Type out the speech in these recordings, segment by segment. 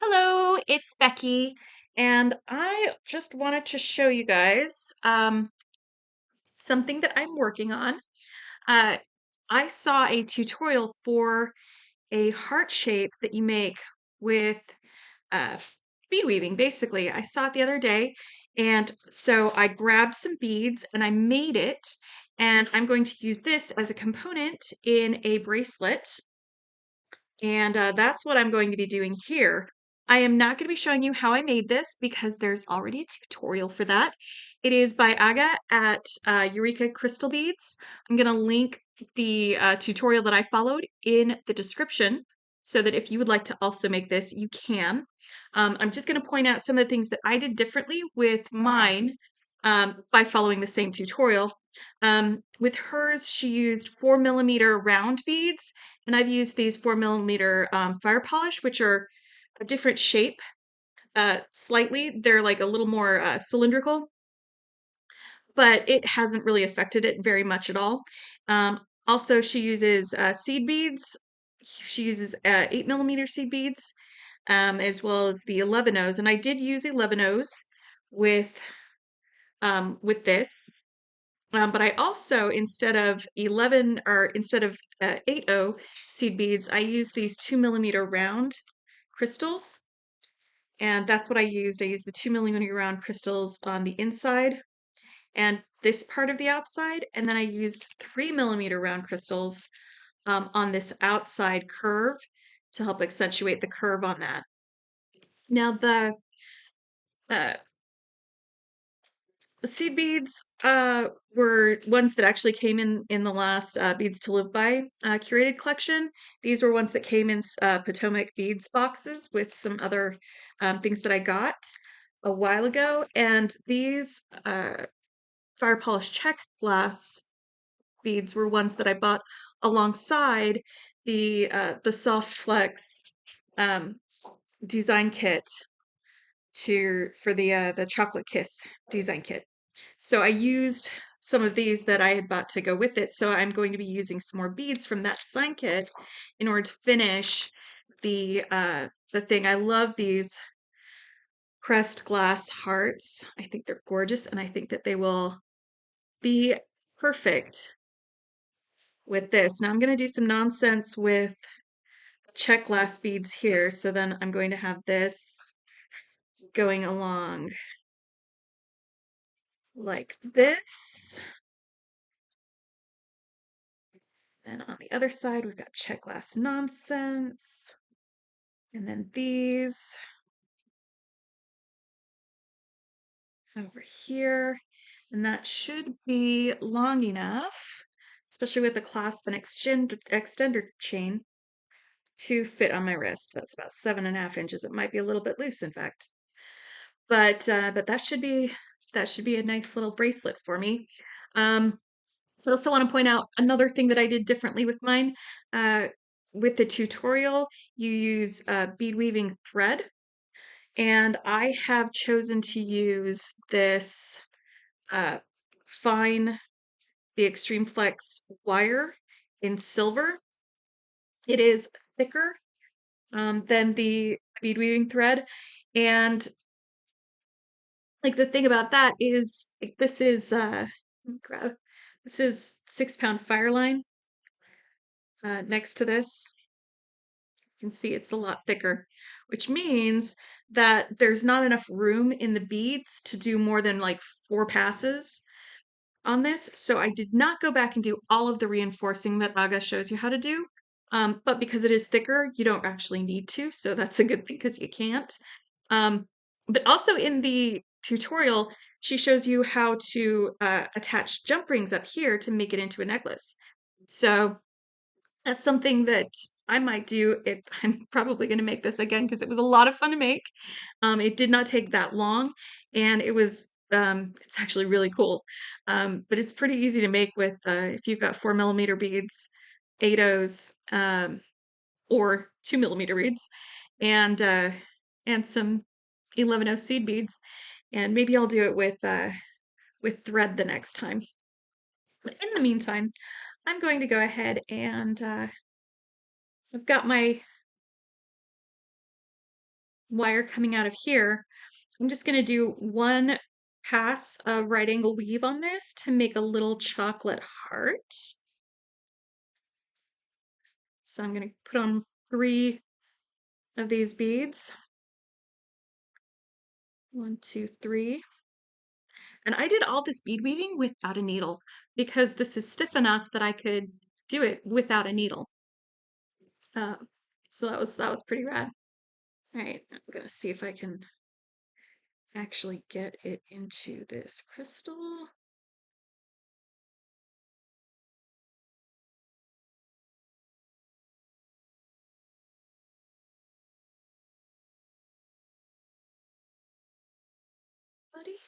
Hello, it's Becky, and I just wanted to show you guys something that I'm working on. Uh, I saw a tutorial for a heart shape that you make with uh, bead weaving, basically. I saw it the other day, and so I grabbed some beads and I made it, and I'm going to use this as a component in a bracelet. And that's what I'm going to be doing here. I am not going to be showing you how I made this because there's already a tutorial for that. It is by Aga at Eureka Crystal Beads. I'm going to link the tutorial that I followed in the description so that if you would like to also make this, you can. I'm just going to point out some of the things that I did differently with mine by following the same tutorial. With hers, she used 4mm round beads, and I've used these 4mm fire polish, which are a different shape slightly. They're like a little more cylindrical, but it hasn't really affected it very much at all. Also, she uses seed beads. She uses 8mm seed beads, as well as the 11 and I did use 11 with this. But I also, instead of 8 seed beads, I used these 2mm round crystals. And that's what I used. I used the 2mm round crystals on the inside and this part of the outside. And then I used 3mm round crystals on this outside curve to help accentuate the curve on that. Now, uh, the seed beads were ones that actually came in the last Beads to Live By curated collection. These were ones that came in Potomac beads boxes with some other things that I got a while ago. And these fire polished Czech glass beads were ones that I bought alongside the Softflex um, design kit for the Chocolate Kiss design kit. So I used some of these that I had bought to go with it. So I'm going to be using some more beads from that design kit in order to finish the thing. I love these pressed glass hearts. I think they're gorgeous, and I think that they will be perfect with this. Now I'm going to do some nonsense with Czech glass beads here. So then I'm going to have this going along like this. And on the other side, we've got Czech glass nonsense. And then these over here. And that should be long enough, especially with the clasp and extender chain, to fit on my wrist. That's about 7.5 inches. It might be a little bit loose, in fact. But that should be a nice little bracelet for me. I also want to point out another thing that I did differently with mine. With the tutorial, you use bead weaving thread, and I have chosen to use this fine, the Extreme Flex wire in silver. It is thicker than the bead weaving thread, and like the thing about that is like this is 6 pound Fireline next to this. You can see it's a lot thicker, which means that there's not enough room in the beads to do more than like 4 passes on this. So I did not go back and do all of the reinforcing that Aga shows you how to do. But because it is thicker, you don't actually need to. So that's a good thing because you can't. But also in the tutorial, she shows you how to attach jump rings up here to make it into a necklace. So that's something that I might do if I'm probably going to make this again because it was a lot of fun to make. It did not take that long, and it's actually really cool. But it's pretty easy to make with if you've got 4mm beads, 8 or 2mm beads, and and some 11 seed beads. And maybe I'll do it with thread the next time. But in the meantime, I'm going to go ahead and I've got my wire coming out of here, I'm just going to do one pass of right angle weave on this to make a little chocolate heart. So I'm going to put on 3 of these beads. 1, 2, 3. And I did all this bead weaving without a needle because this is stiff enough that I could do it without a needle. Uh, so that was pretty rad. All right, I'm gonna see if I can actually get it into this crystal. Buddy.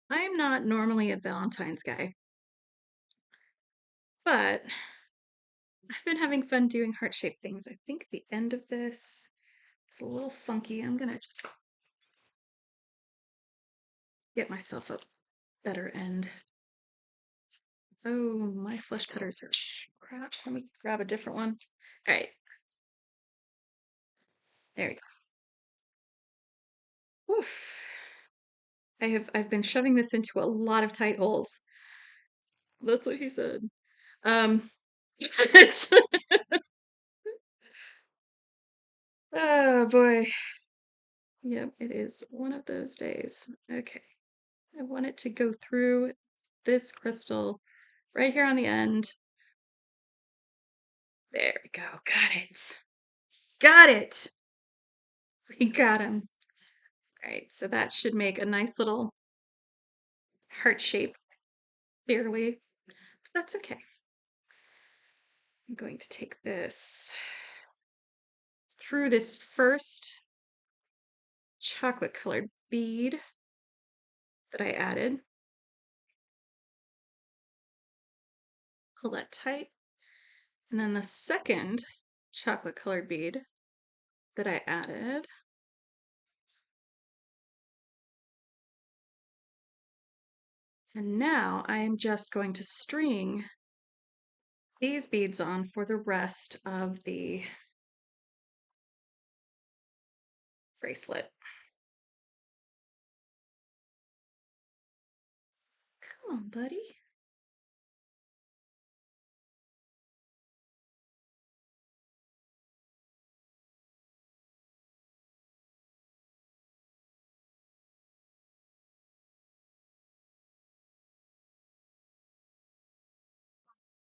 I am not normally a Valentine's guy, but I've been having fun doing heart-shaped things. I think the end of this is a little funky. I'm gonna just get myself a better end. Oh, my flesh cutters are crap. Let me grab a different one. All right, there we go. Oof. I've been shoving this into a lot of tight holes. That's what he said. It's, oh boy. Yep, it is one of those days. Okay. I want it to go through this crystal right here on the end. There we go. Got it. Got it. We got him. All right, so that should make a nice little heart shape, barely. But that's okay. I'm going to take this through this first chocolate colored bead that I added. Pull that tight. And then the second chocolate colored bead that I added. And now I am just going to string these beads on for the rest of the bracelet. Come on, buddy.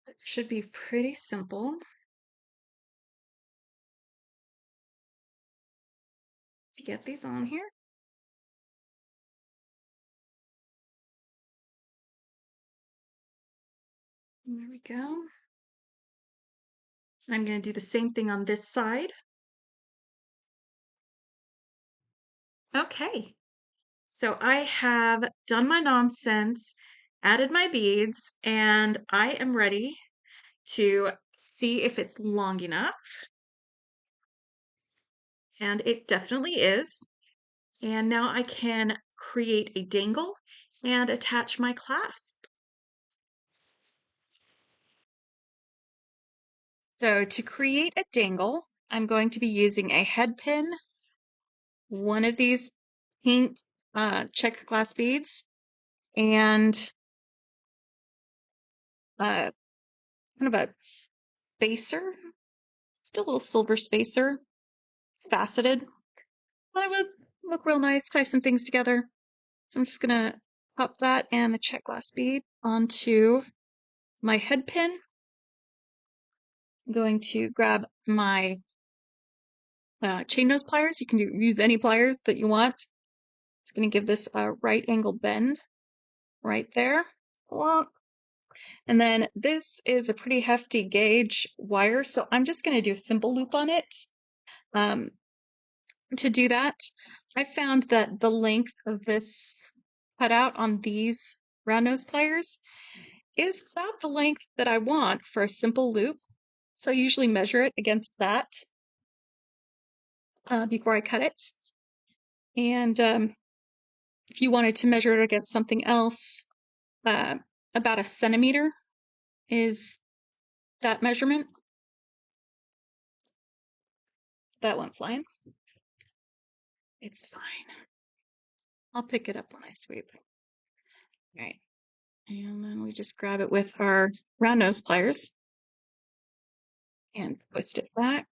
It should be pretty simple to get these on here. And there we go. I'm going to do the same thing on this side. Okay, so I have done my nonsense, added my beads, and I am ready to see if it's long enough. And it definitely is. And now I can create a dangle and attach my clasp. So to create a dangle, I'm going to be using a head pin, one of these pink czech glass beads, and kind of a spacer, just a little silver spacer. It's faceted. It would look real nice, tie some things together. So I'm just gonna pop that and the check glass bead onto my head pin. I'm going to grab my chain nose pliers. You can use any pliers that you want. It's gonna give this a right angle bend right there. And then this is a pretty hefty gauge wire, so I'm just gonna do a simple loop on it. To do that, I found that the length of this cutout on these round nose pliers is about the length that I want for a simple loop. So I usually measure it against that before I cut it. And if you wanted to measure it against something else, about a centimeter is that measurement. That went flying. It's fine. I'll pick it up when I sweep. All right. And then we just grab it with our round nose pliers and twist it back.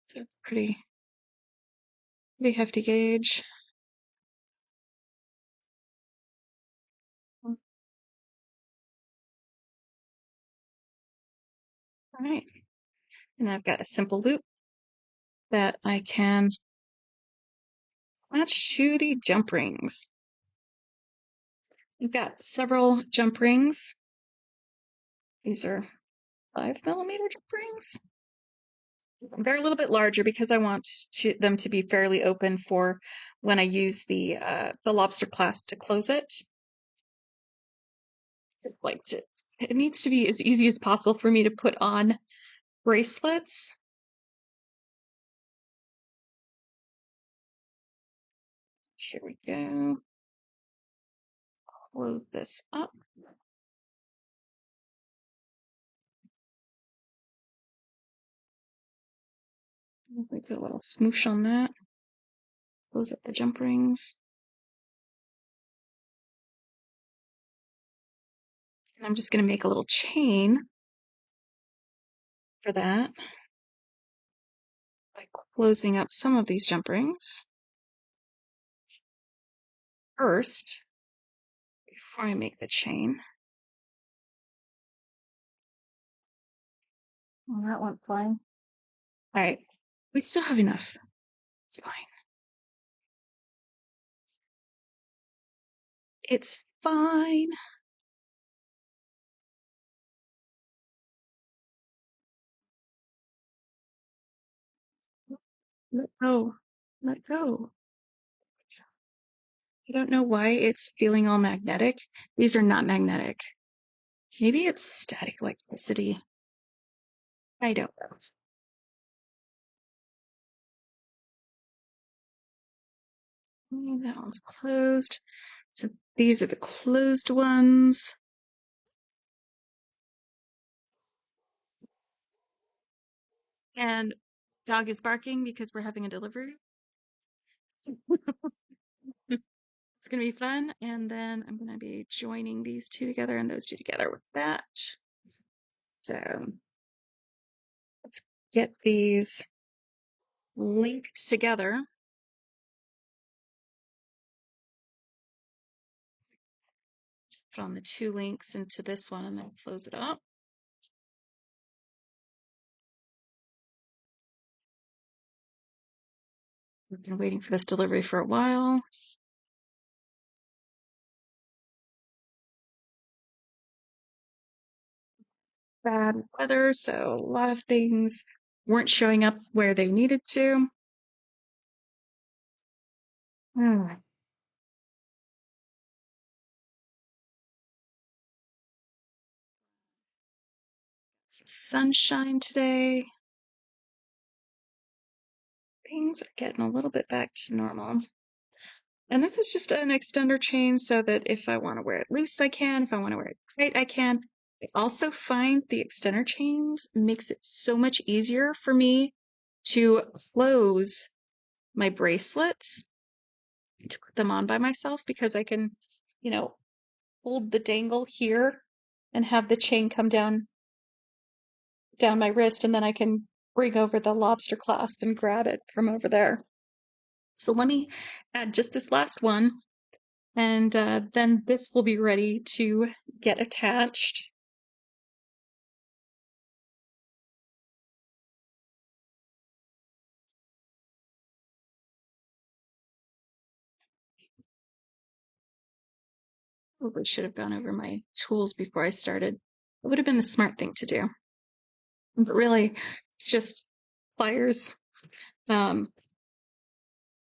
It's a pretty hefty gauge. All right. And I've got a simple loop that I can attach to the jump rings. I've got several jump rings. These are 5mm jump rings. They're a little bit larger because I want them to be fairly open for when I use the lobster clasp to close it. Just like it needs to be as easy as possible for me to put on bracelets. Here we go. Close this up. We put a little smoosh on that. Close up the jump rings. And I'm just going to make a little chain for that by closing up some of these jump rings first before I make the chain. Well, that went fine. All right, we still have enough. It's fine. It's fine. Let go. Let go. I don't know why it's feeling all magnetic. These are not magnetic. Maybe it's static electricity. I don't know. That one's closed. So these are the closed ones. And dog is barking because we're having a delivery. It's going to be fun. And then I'm going to be joining these two together and those two together with that. So let's get these linked together. Put on the two links into this one and then close it up. We've been waiting for this delivery for a while. Bad weather, so a lot of things weren't showing up where they needed to. Some sunshine today. Things are getting a little bit back to normal. And this is just an extender chain so that if I want to wear it loose, I can. If I want to wear it tight, I can. I also find the extender chains makes it so much easier for me to close my bracelets, to put them on by myself, because I can, hold the dangle here and have the chain come down my wrist, and then I can bring over the lobster clasp and grab it from over there. So let me add just this last one, and then this will be ready to get attached. Probably should have gone over my tools before I started. It would have been the smart thing to do. But really, it's just pliers, round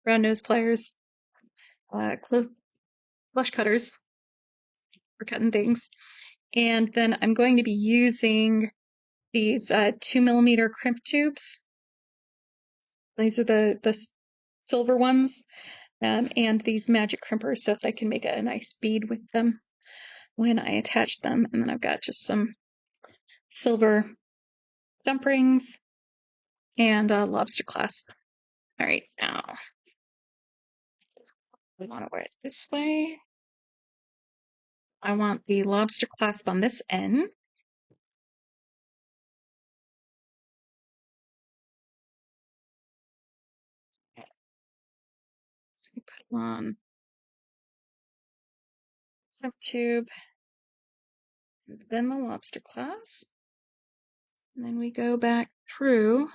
nose pliers, flush cutters for cutting things. And then I'm going to be using these 2mm crimp tubes. These are the silver ones, and these magic crimpers so that I can make a nice bead with them. when I attach them. And then I've got just some silver jump rings and a lobster clasp. All right, now I want to wear it this way. I want the lobster clasp on this end. So we put it on the tube, then the lobster clasp, and then we go back through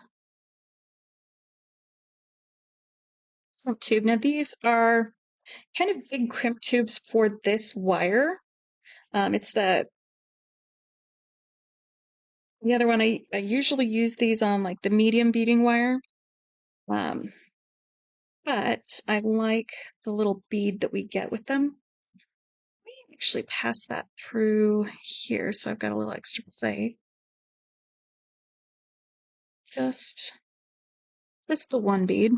some tube. Now these are kind of big crimp tubes for this wire. It's the other one. I usually use these on like the medium beading wire. Um, but I like the little bead that we get with them. Let me actually pass that through here so I've got a little extra play. Just the one bead.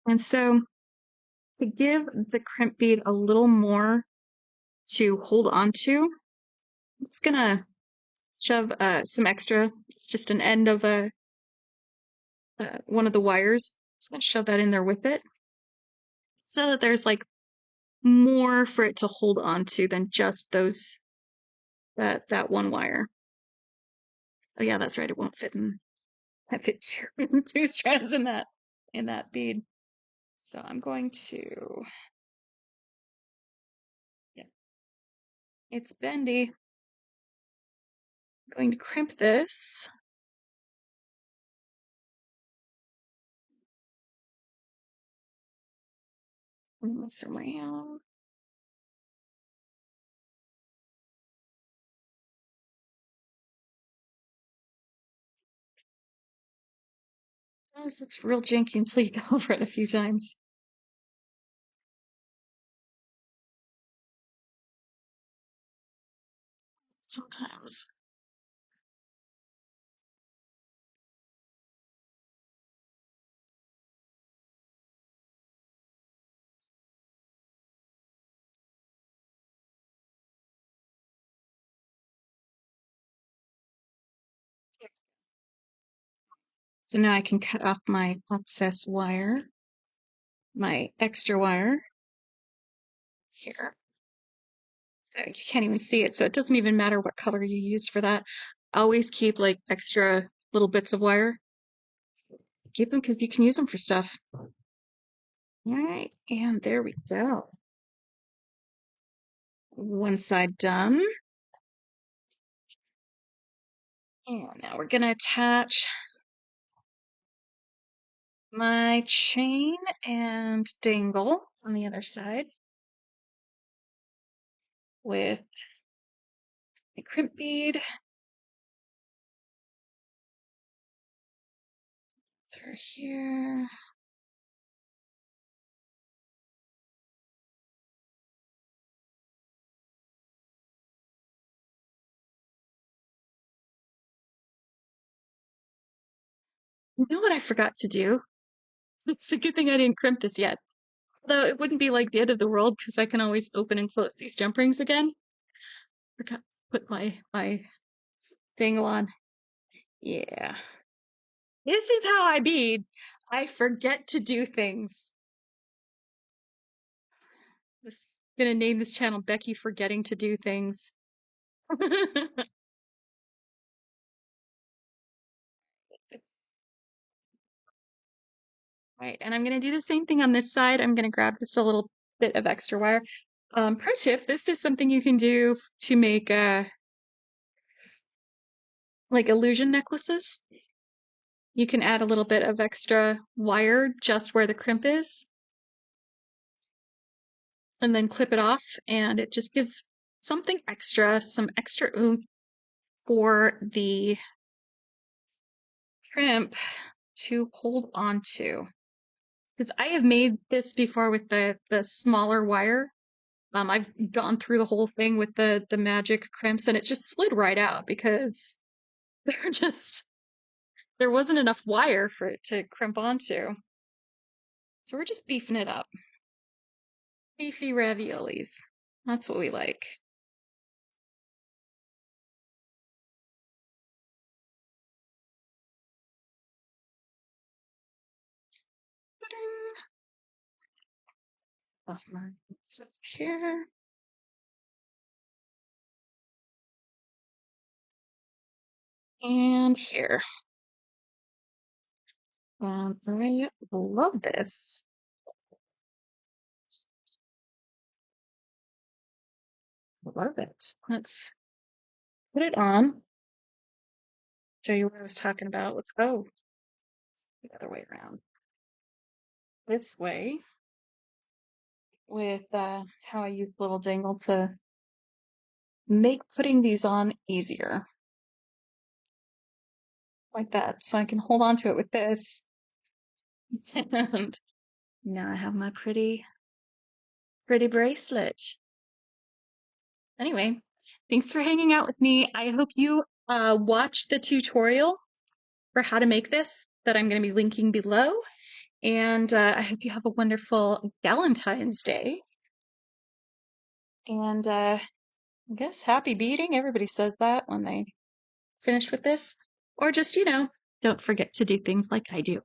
And so to give the crimp bead a little more to hold on to, I'm just gonna shove some extra. It's just an end of one of the wires. Just gonna shove that in there with it, so that there's like more for it to hold on to than just that one wire. Oh yeah, that's right. It won't fit in. That fit two strands in that bead. So I'm going to. Yeah, it's bendy. I'm going to crimp this. Bring this around. It's real janky until you go over it a few times. Sometimes. So now I can cut off my excess wire, my extra wire here. So you can't even see it, so it doesn't even matter what color you use for that. Always keep like extra little bits of wire. Keep them because you can use them for stuff. All right, and there we go. One side done. And now we're gonna attach my chain and dangle on the other side with a crimp bead through here. You know what I forgot to do? It's a good thing I didn't crimp this yet. Though it wouldn't be like the end of the world because I can always open and close these jump rings again. Forgot to put my dangle on. Yeah. This is how I bead. I forget to do things. I'm gonna name this channel Becky Forgetting to Do Things. Right, and I'm gonna do the same thing on this side. I'm gonna grab just a little bit of extra wire. Pro tip, this is something you can do to make like illusion necklaces. You can add a little bit of extra wire just where the crimp is, and then clip it off, and it just gives something extra, some extra oomph for the crimp to hold on to. Because I have made this before with the smaller wire. I've gone through the whole thing with the magic crimps, and it just slid right out because they're just there wasn't enough wire for it to crimp onto. So we're just beefing it up. Beefy raviolis. That's what we like. Off my here. And here. And I love this. Love it. Let's put it on. Show you what I was talking about. Oh, the other way around. This way with how I use the little dangle to make putting these on easier. Like that. So I can hold on to it with this. And now I have my pretty bracelet. Anyway, thanks for hanging out with me. I hope you watch the tutorial for how to make this that I'm going to be linking below. And I hope you have a wonderful Valentine's Day. And I guess happy beading. Everybody says that when they finish with this. Or just, don't forget to do things like I do.